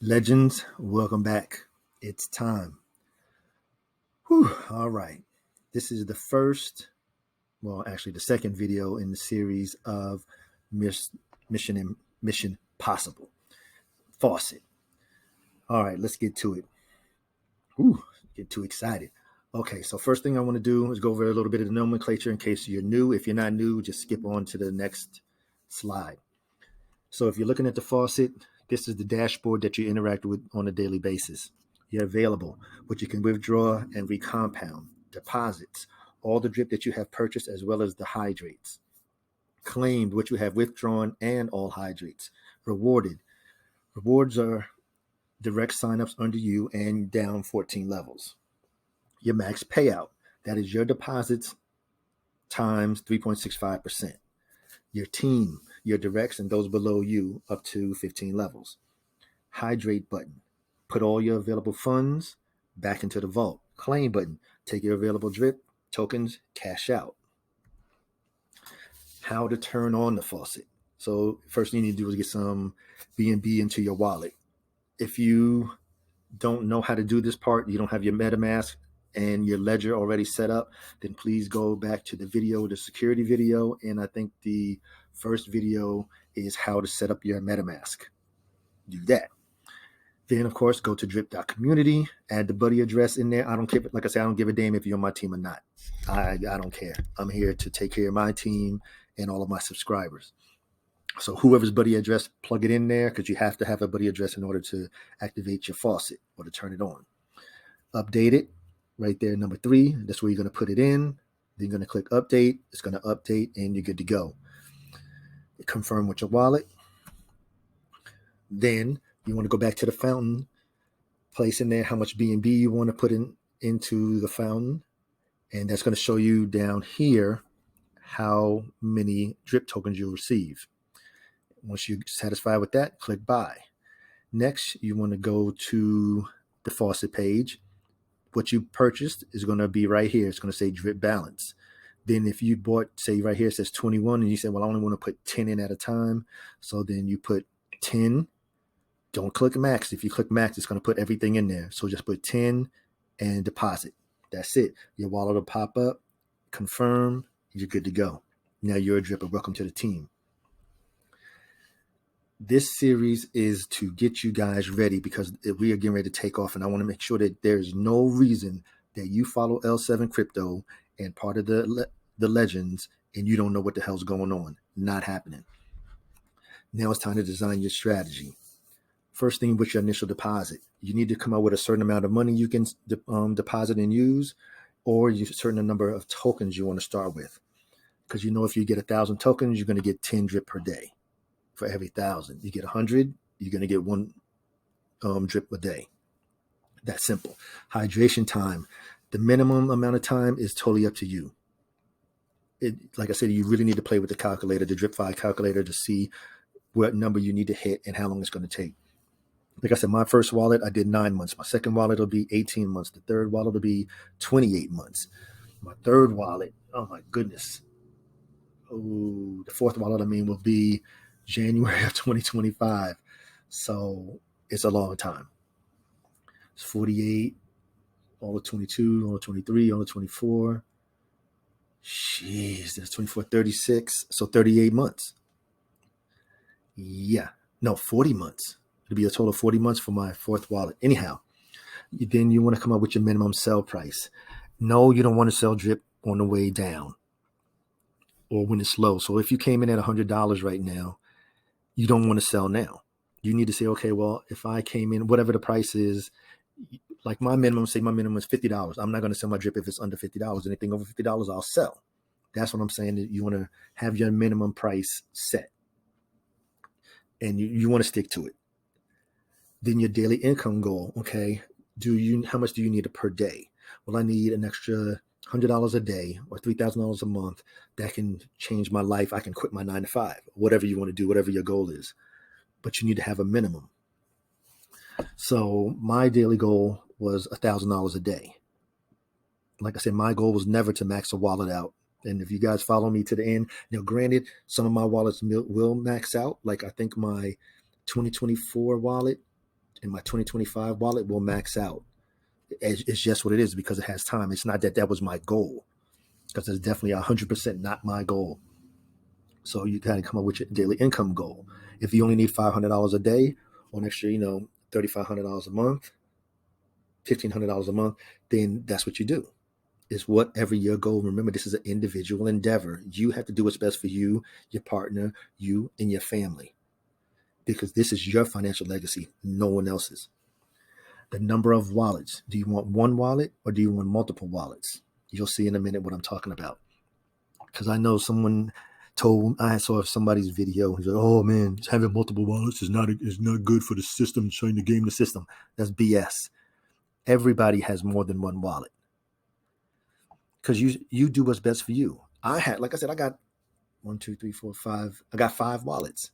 Legends, welcome back. It's time. Whew, all right. This is the first, well, actually, the second video in the series of Mission Possible. Faucet. All right, let's get to it. Whew, get too excited. Okay, so first thing I want to do is go over a little bit of the nomenclature in case you're new. If you're not new, just skip on to the next slide. So if you're looking at the faucet, this is the dashboard that you interact with on a daily basis. You're available, what you can withdraw and recompound, deposits, all the drip that you have purchased as well as the hydrates. Claimed, what you have withdrawn and all hydrates. Rewarded. Rewards are direct signups under you and down 14 levels. Your max payout, that is your deposits times 3.65%. Your team, your directs and those below you up to 15 levels. Hydrate button, put all your available funds back into the vault. Claim button, take your available drip, tokens, cash out. How to turn on the faucet. So first thing you need to do is get some BNB into your wallet. If you don't know how to do this part, you don't have your MetaMask and your ledger already set up, then please go back to the video, the security video. And I think the first video is how to set up your MetaMask. Do that. Then, of course, go to drip.community, add the buddy address in there. I don't care, like I said, I don't give a damn if you're on my team or not. I don't care. I'm here to take care of my team and all of my subscribers. So whoever's buddy address, plug it in there because you have to have a buddy address in order to activate your faucet or to turn it on. Update it right there, number 3. That's where you're going to put it in. Then you're going to click update. It's going to update and you're good to go. Confirm with your wallet. Then you want to go back to the fountain, place in there how much BNB you want to put into the fountain. And that's going to show you down here how many drip tokens you'll receive. Once you're satisfied with that, click buy. Next, you want to go to the faucet page. What you purchased is going to be right here. It's going to say drip balance. Then if you bought, say right here, it says 21, and you said, well, I only want to put 10 in at a time. So then you put 10. Don't click max. If you click max, it's going to put everything in there. So just put 10 and deposit. That's it. Your wallet will pop up, confirm, you're good to go. Now you're a dripper. Welcome to the team. This series is to get you guys ready because we are getting ready to take off, and I want to make sure that there's no reason that you follow L7 Crypto and part of the legends and you don't know what the hell's going on. Not happening. Now it's time to design your strategy. First thing, with your initial deposit, you need to come out with a certain amount of money you can deposit and use, or a certain number of tokens you want to start with. Because you know if you get 1,000 tokens, you're going to get 10 drip per day. For every 1,000, you get 100, you're going to get 1 drip a day. That's simple. Hydration time. The minimum amount of time is totally up to you. Like I said, you really need to play with the calculator, the Drip5 calculator, to see what number you need to hit and how long it's going to take. Like I said, my first wallet, I did 9 months. My second wallet will be 18 months. The third wallet will be 28 months. My third wallet, oh my goodness. Oh, the fourth wallet, will be January of 2025. So it's a long time. It's 48, all of 22, all of 23, all of 24. Jeez, that's 24, 36. So 38 months. Yeah, no, 40 months. It'll be a total of 40 months for my fourth wallet. Anyhow, then you want to come up with your minimum sell price. No, you don't want to sell drip on the way down or when it's low. So if you came in at $100 right now, you don't want to sell now. You need to say, okay, well, if I came in, whatever the price is, like my minimum, say my minimum is $50. I'm not going to sell my drip if it's under $50. Anything over $50, I'll sell. That's what I'm saying. That you want to have your minimum price set. And you want to stick to it. Then your daily income goal, okay? How much do you need per day? Well, I need an extra $100 a day or $3,000 a month. That can change my life. I can quit my 9 to 5, whatever you want to do, whatever your goal is. But you need to have a minimum. So my daily goal was $1,000 a day. Like I said, my goal was never to max a wallet out. And if you guys follow me to the end, now granted, some of my wallets will max out. Like I think my 2024 wallet and my 2025 wallet will max out. It's just what it is because it has time. It's not that that was my goal, because it's definitely 100% not my goal. So you kind of come up with your daily income goal. If you only need $500 a day, or an extra, $3,500 a month, $1,500 a month, then that's what you do. Is whatever your goal. Remember, this is an individual endeavor. You have to do what's best for you, your partner, you, and your family, because this is your financial legacy, no one else's. The number of wallets. Do you want one wallet or do you want multiple wallets? You'll see in a minute what I'm talking about. Because I know I saw somebody's video. He's like, "Oh man, having multiple wallets is not good for the system, trying to game the system." That's BS. Everybody has more than one wallet, because you do what's best for you. Like I said, I got 1, 2, 3, 4, 5. I got 5 wallets.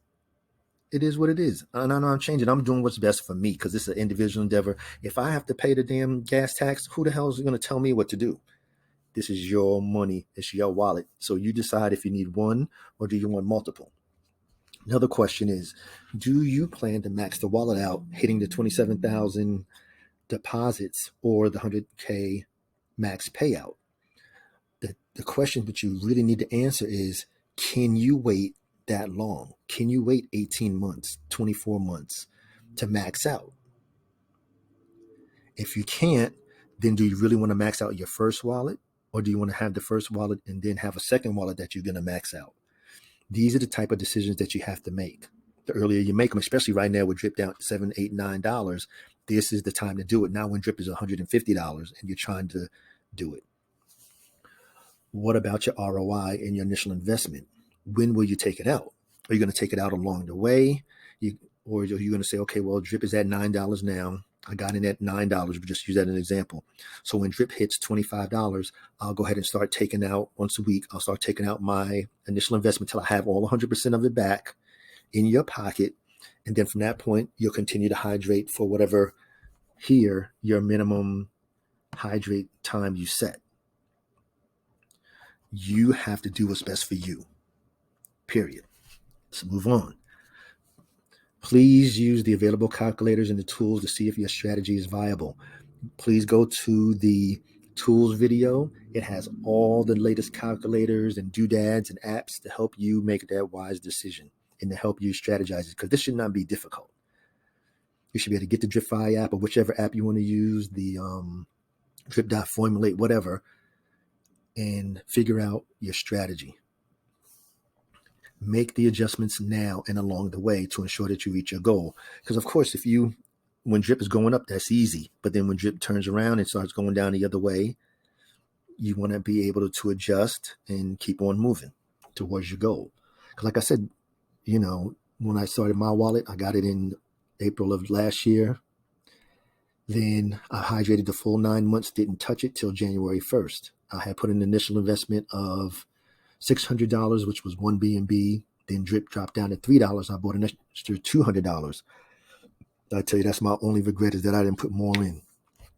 It is what it is. And I know I'm changing. I'm doing what's best for me because this is an individual endeavor. If I have to pay the damn gas tax, who the hell is going to tell me what to do? This is your money. It's your wallet. So you decide if you need one or do you want multiple. Another question is, do you plan to max the wallet out, hitting the 27,000 deposits or the 100K max payout? The question that you really need to answer is, can you wait that long? Can you wait 18 months, 24 months to max out? If you can't, then do you really want to max out your first wallet, or do you want to have the first wallet and then have a second wallet that you're going to max out? These are the type of decisions that you have to make. The earlier you make them, especially right now with Drip down $7, $8, $9, this is the time to do it. Now when Drip is $150 and you're trying to do it. What about your ROI and your initial investment? When will you take it out? Are you going to take it out along the way? Or are you going to say, okay, well, Drip is at $9 now. I got in at $9, but just use that as an example. So when Drip hits $25, I'll go ahead and start taking out once a week. I'll start taking out my initial investment till I have all 100% of it back in your pocket. And then from that point, you'll continue to hydrate for whatever your minimum hydrate time you set. You have to do what's best for you, period. Let's move on. Please use the available calculators and the tools to see if your strategy is viable. Please go to the tools video. It has all the latest calculators and doodads and apps to help you make that wise decision and to help you strategize it, because this should not be difficult. You should be able to get the DripFi app or whichever app you want to use, the Drip.formulate, whatever, and figure out your strategy. Make the adjustments now and along the way to ensure that you reach your goal. Because of course, when Drip is going up, that's easy. But then when Drip turns around and starts going down the other way, you want to be able to adjust and keep on moving towards your goal. Because like I said, when I started my wallet, I got it in April of last year. Then I hydrated the full 9 months, didn't touch it till January 1st. I had put an initial investment of $600, which was one BNB. Then Drip dropped down to $3. I bought an extra $200. I tell you, that's my only regret, is that I didn't put more in.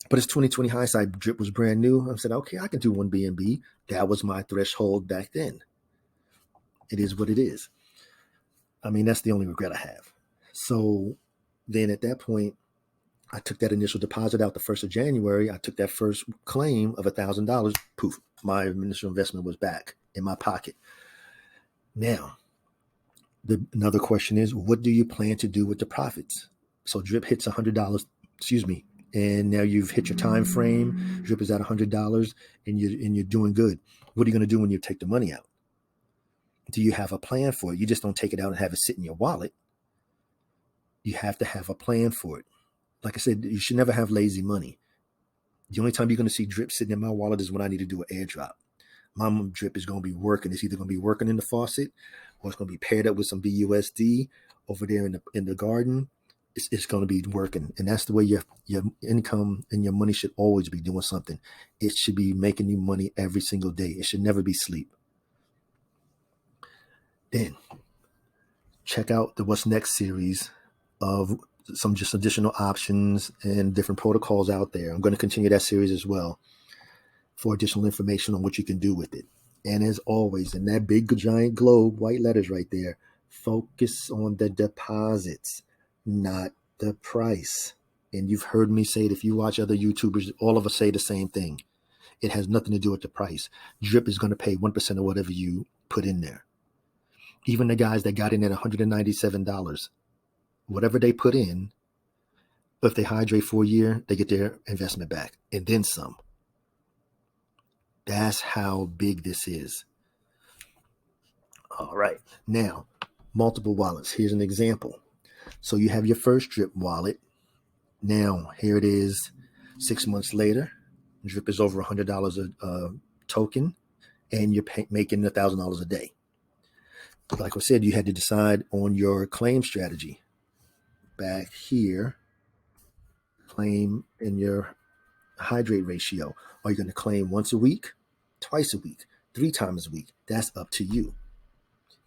But it's 2020 hindsight. Drip was brand new. I said, okay, I can do one BNB. That was my threshold back then. It is what it is. I mean, that's the only regret I have. So then at that point, I took that initial deposit out the 1st of January. I took that first claim of $1,000. Poof, my initial investment was back in my pocket. Now, another question is, what do you plan to do with the profits? So Drip hits $100, and now you've hit your time frame. Drip is at $100, and you're doing good. What are you going to do when you take the money out? Do you have a plan for it? You just don't take it out and have it sit in your wallet. You have to have a plan for it. Like I said, you should never have lazy money. The only time you're going to see Drip sitting in my wallet is when I need to do an airdrop. My Drip is going to be working. It's either going to be working in the Faucet, or it's going to be paired up with some BUSD over there in the garden. It's going to be working. And that's the way your income and your money should always be doing something. It should be making you money every single day. It should never be sleep. Then check out the What's Next series of some just additional options and different protocols out there. I'm going to continue that series as well for additional information on what you can do with it. And as always, in that big giant globe, white letters right there, focus on the deposits, not the price. and you've heard me say it, if you watch other YouTubers, all of us say the same thing. It has nothing to do with the price. Drip is going to pay 1% of whatever you put in there. Even the guys that got in at $197, whatever they put in, if they hydrate for a year, they get their investment back and then some. That's how big this is. All right. Now, multiple wallets. Here's an example. So you have your first Drip wallet. Now, here it is 6 months later. Drip is over $100 a token, and you're making $1,000 a day. Like I said, you had to decide on your claim strategy. Back here, claim in your hydrate ratio. Are you going to claim once a week, twice a week, 3 times a week? That's up to you.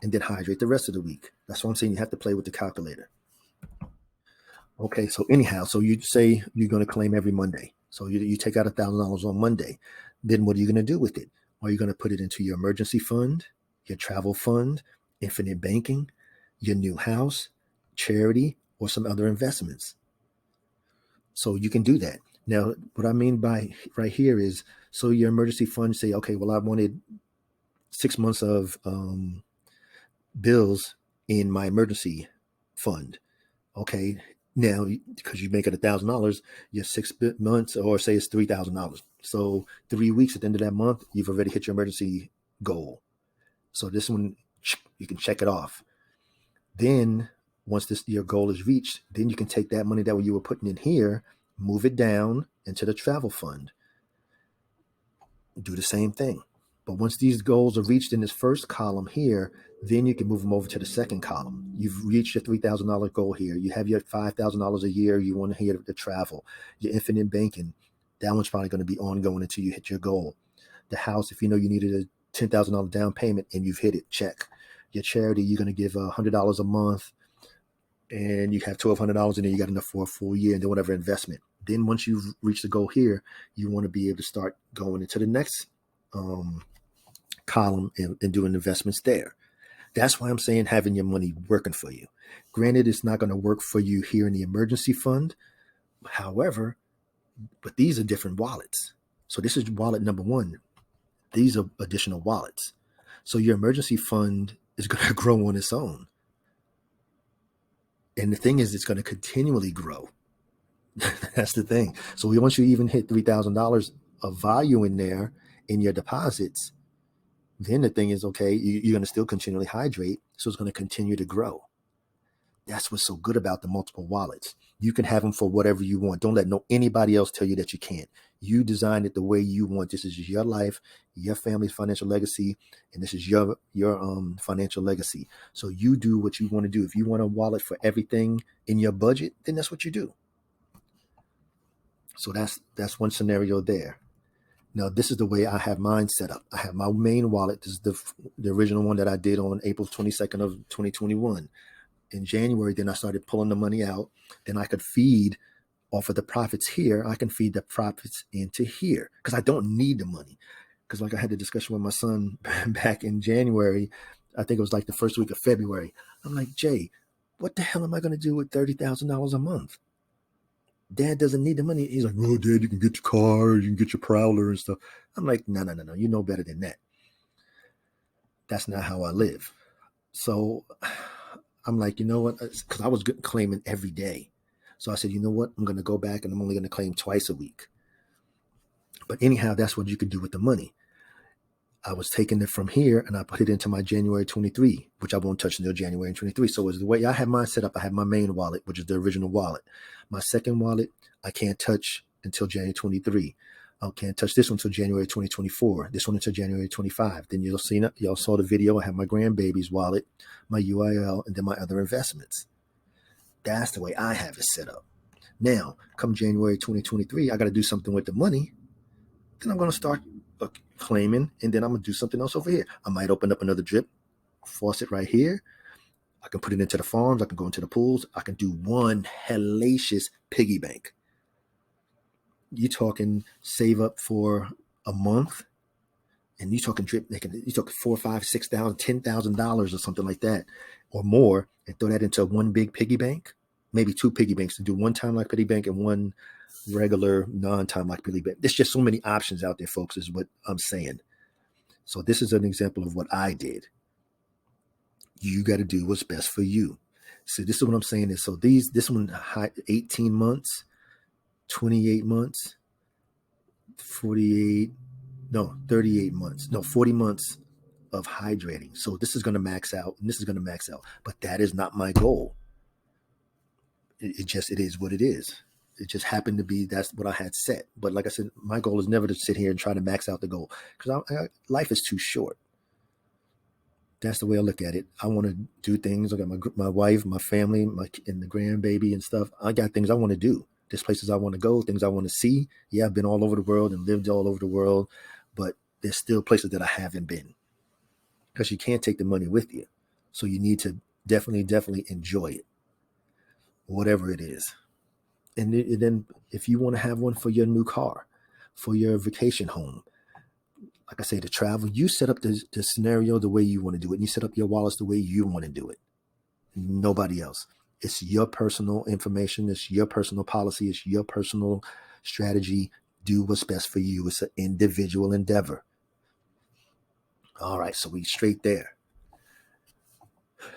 And then hydrate the rest of the week. That's what I'm saying. You have to play with the calculator. Okay, so anyhow, so you say you're going to claim every Monday. So you take out $1,000 on Monday. Then what are you going to do with it? Are you going to put it into your emergency fund, your travel fund, infinite banking, your new house, charity, or some other investments? So you can do that. Now, what I mean by right here is, so your emergency fund say, okay, well, I wanted 6 months of bills in my emergency fund. Okay, now because you make it $1,000, your 6 months, or say it's $3,000. So 3 weeks at the end of that month, you've already hit your emergency goal. So this one, you can check it off. Then once your goal is reached, then you can take that money that you were putting in here, move it down into the travel fund. Do the same thing. But once these goals are reached in this first column here, then you can move them over to the second column. You've reached your $3,000 goal here. You have your $5,000 a year you want to hit to travel. Your infinite banking, that one's probably going to be ongoing until you hit your goal. The house, if you know you needed a $10,000 down payment and you've hit it, check. Your charity, you're going to give $100 a month, and you have $1,200, and then you got enough for a full year, and then whatever investment. Then once you've reached the goal here, you want to be able to start going into the next column and doing investments there. That's why I'm saying having your money working for you. Granted, it's not going to work for you here in the emergency fund. However, but these are different wallets. So this is wallet number 1. These are additional wallets. So your emergency fund is going to grow on its own. And the thing is, it's going to continually grow. That's the thing. So once you even hit $3,000 of value in there in your deposits, then the thing is, okay, you're going to still continually hydrate. So it's going to continue to grow. That's what's so good about the multiple wallets. You can have them for whatever you want. Don't let anybody else tell you that you can't. You design it the way you want. This is your life, your family's financial legacy, and this is your financial legacy. So you do what you want to do. If you want a wallet for everything in your budget, then that's what you do. So that's one scenario there. Now, this is the way I have mine set up. I have my main wallet. This is the original one that I did on April 22nd of 2021. In January, then I started pulling the money out. Then I could feed off of the profits here. I can feed the profits into here because I don't need the money. Because like I had a discussion with my son back in January, I think it was like the first week of February. I'm like, Jay, what the hell am I going to do with $30,000 a month? Dad doesn't need the money. He's like, oh, Dad, you can get your car, you can get your Prowler and stuff. I'm like, no. You know better than that. That's not how I live. So I'm like, you know what? Because I was claiming every day. So I said, you know what? I'm going to go back and I'm only going to claim twice a week. But anyhow, that's what you can do with the money. I was taking it from here and I put it into my January 23, which I won't touch until January 23. So it's the way I have mine set up. I have my main wallet, which is the original wallet. My second wallet, I can't touch until January 23. I can't touch this one until January 2024. This one until January 25. Then y'all saw the video. I have my grandbaby's wallet, my UIL, and then my other investments. That's the way I have it set up. Now, come January 2023, I got to do something with the money. Then I'm going to start claiming, and then I'm going to do something else over here. I might open up another drip faucet right here. I can put it into the farms. I can go into the pools. I can do one hellacious piggy bank. You talking save up for a month, and you talking drip. You talking $4,000, $5,000, $6,000, $10,000 or something like that, or more, and throw that into one big piggy bank. maybe 2 piggy banks to do one time lock piggy bank and one regular non-time lock piggy bank. There's just so many options out there, folks, is what I'm saying. So this is an example of what I did. You got to do what's best for you. So this is what I'm saying is, so this one, 18 months, 28 months, 48, no, 38 months, no, 40 months of hydrating. So this is going to max out and this is going to max out, but that is not my goal. It is what it is. It just happened to be, that's what I had set. But like I said, my goal is never to sit here and try to max out the goal, because life is too short. That's the way I look at it. I want to do things. I got my wife, my family, and the grandbaby and stuff. I got things I want to do. There's places I want to go, things I want to see. Yeah, I've been all over the world and lived all over the world, but there's still places that I haven't been, because you can't take the money with you. So you need to definitely enjoy it, whatever it is. And then if you want to have one for your new car, for your vacation home, like I say, to travel, you set up the scenario the way you want to do it. And you set up your wallets the way you want to do it. Nobody else. It's your personal information. It's your personal policy. It's your personal strategy. Do what's best for you. It's an individual endeavor. All right, so we straight there.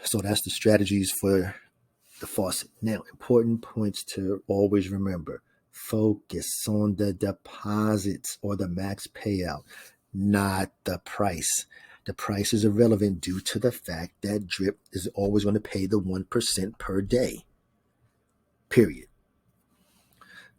So that's the strategies for the faucet. Now, important points to always remember. Focus on the deposits or the max payout, not the price. The price is irrelevant due to the fact that Drip is always going to pay the 1% per day. Period.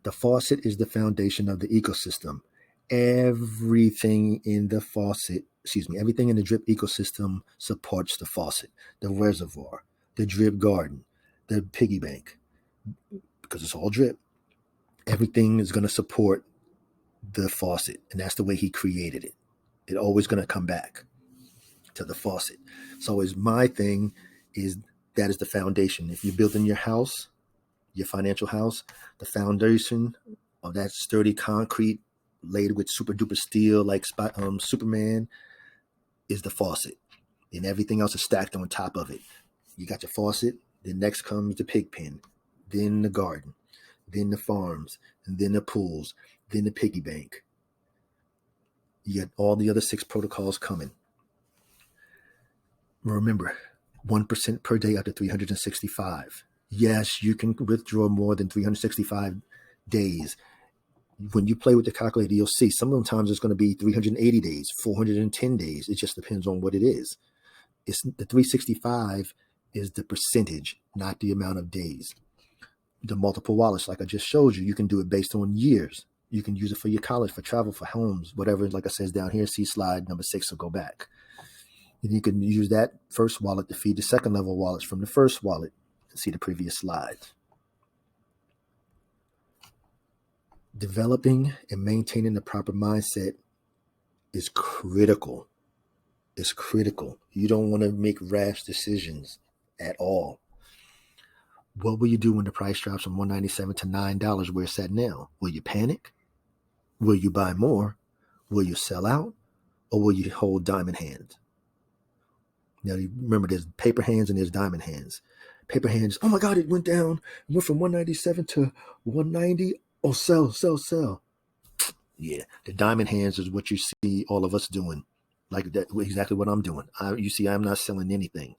The faucet is the foundation of the ecosystem. Everything in the Drip ecosystem supports the faucet, the reservoir, the drip garden, the piggy bank, because it's all drip. Everything is going to support the faucet, and that's the way he created it. It's always going to come back to the faucet. So is my thing is that is the foundation. If you're building your house, your financial house, the foundation of that sturdy concrete laid with super duper steel like Superman is the faucet, and everything else is stacked on top of it. You got your faucet, then next comes the pig pen, then the garden, then the farms, and then the pools, then the piggy bank. You get all the other 6 protocols coming. Remember, 1% per day up to 365. Yes, you can withdraw more than 365 days. When you play with the calculator, you'll see sometimes it's going to be 380 days, 410 days. It just depends on what it is. It's the 365 is the percentage, not the amount of days. The multiple wallets, like I just showed you, you can do it based on years. You can use it for your college, for travel, for homes, whatever. Like I says down here, see slide number 6, so go back. And you can use that first wallet to feed the second level wallets from the first wallet. See the previous slides. Developing and maintaining the proper mindset is critical. It's critical. You don't want to make rash decisions at all. What will you do when the price drops from $197 to $9 where it's at now? Will you panic? Will you buy more? Will you sell out? Or will you hold diamond hands? Now, remember, there's paper hands and there's diamond hands. Paper hands, oh my God, it went down. It went from 197 to 190. Oh, sell. Yeah, the diamond hands is what you see all of us doing. Like that, exactly what I'm doing. You see, I'm not selling anything.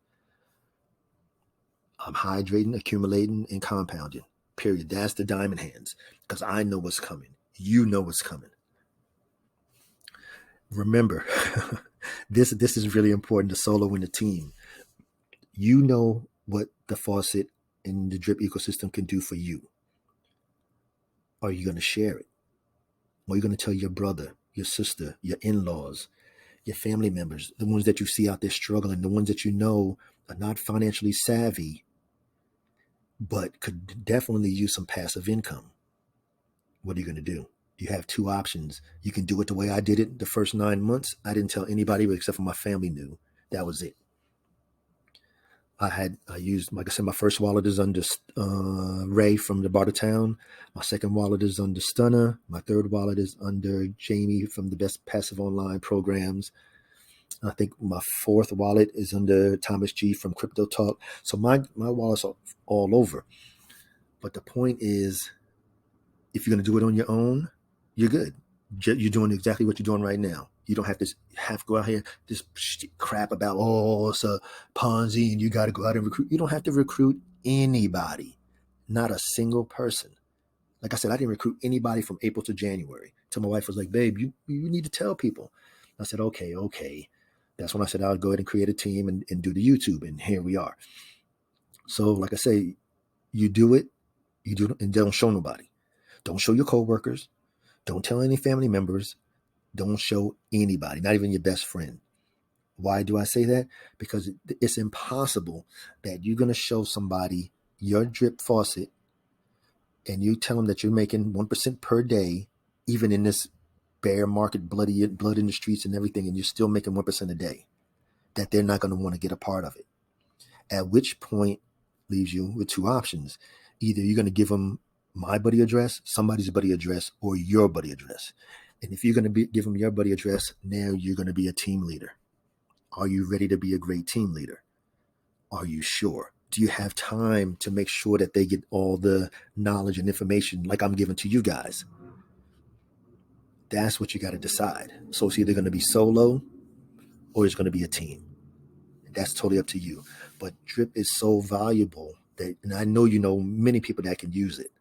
I'm hydrating, accumulating, and compounding. Period. That's the diamond hands, because I know what's coming. You know what's coming. Remember, this is really important to solo in the team. You know what the faucet and the drip ecosystem can do for you. Are you going to share it? Or are you going to tell your brother, your sister, your in-laws, your family members, the ones that you see out there struggling, the ones that you know are not financially savvy, but could definitely use some passive income? What are you going to do? You have 2 options. You can do it the way I did it the first 9 months. I didn't tell anybody except for my family knew. That was it. I used, like I said, my first wallet is under Ray from the Bartertown. My second wallet is under Stunner. My third wallet is under Jamie from the Best Passive Online Programs. I think my fourth wallet is under Thomas G from Crypto Talk. So my wallets are all over. But the point is, if you're going to do it on your own, you're good. You're doing exactly what you're doing right now. You don't have to go out here this crap about, oh, it's a Ponzi and you got to go out and recruit. You don't have to recruit anybody, not a single person. Like I said, I didn't recruit anybody from April to January. Till my wife was like, babe, you need to tell people. I said, okay. That's when I said I'll go ahead and create a team and do the YouTube. And here we are. So like I say, you do it, and don't show nobody. Don't show your coworkers. Don't tell any family members. Don't show anybody, not even your best friend. Why do I say that? Because it's impossible that you're going to show somebody your drip faucet and you tell them that you're making 1% per day, even in this bear market, blood in the streets and everything, and you're still making 1% a day, that they're not going to want to get a part of it. At which point leaves you with two options. Either you're going to give them my buddy address, somebody's buddy address, or your buddy address. And if you're going to give them your buddy address, now you're going to be a team leader. Are you ready to be a great team leader? Are you sure? Do you have time to make sure that they get all the knowledge and information like I'm giving to you guys? That's what you got to decide. So it's either going to be solo or it's going to be a team. That's totally up to you. But drip is so valuable that, and I know you know many people that can use it.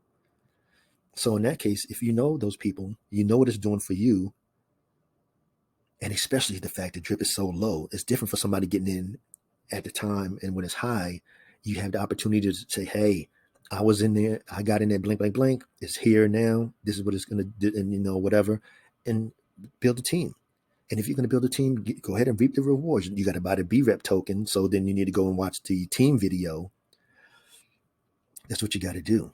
So in that case, if you know those people, you know what it's doing for you, and especially the fact that drip is so low, it's different for somebody getting in at the time, and when it's high, you have the opportunity to say, hey, I was in there, I got in there, blank, blank, blank, it's here now, this is what it's going to do, and whatever, and build a team. And if you're going to build a team, go ahead and reap the rewards. You got to buy the B-Rep token, so then you need to go and watch the team video. That's what you got to do.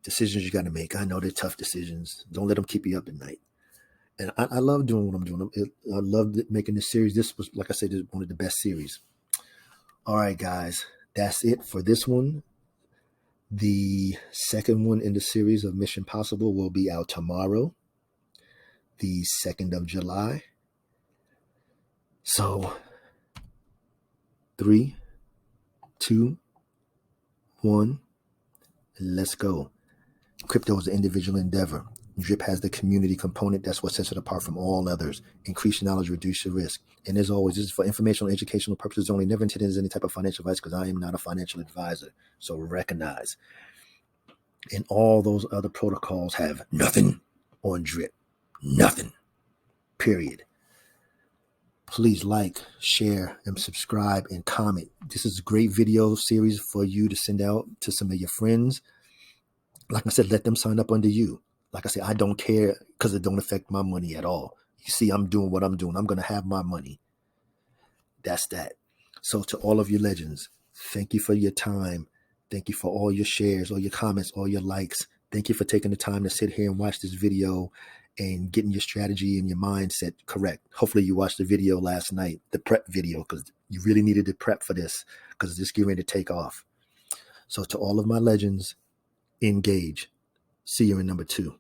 Decisions you got to make. I know they're tough decisions. Don't let them keep you up at night. And I love doing what I'm doing. I love making this series. This was, like I said, one of the best series. All right, guys, that's it for this one. The second one in the series of Mission Possible will be out tomorrow, the 2nd of July. So 3, 2, 1, let's go. Crypto is an individual endeavor. Drip has the community component. That's what sets it apart from all others. Increase your knowledge, reduce your risk. And as always, this is for informational and educational purposes only. Never intended as any type of financial advice because I am not a financial advisor. So recognize. And all those other protocols have nothing on drip. Nothing. Period. Please like, share, and subscribe and comment. This is a great video series for you to send out to some of your friends. Like I said, let them sign up under you. Like I said, I don't care because it don't affect my money at all. You see, I'm doing what I'm doing. I'm going to have my money. That's that. So to all of your legends, thank you for your time. Thank you for all your shares, all your comments, all your likes. Thank you for taking the time to sit here and watch this video and getting your strategy and your mindset correct. Hopefully you watched the video last night, the prep video, because you really needed to prep for this because this is getting ready to take off. So to all of my legends, engage. See you in number 2.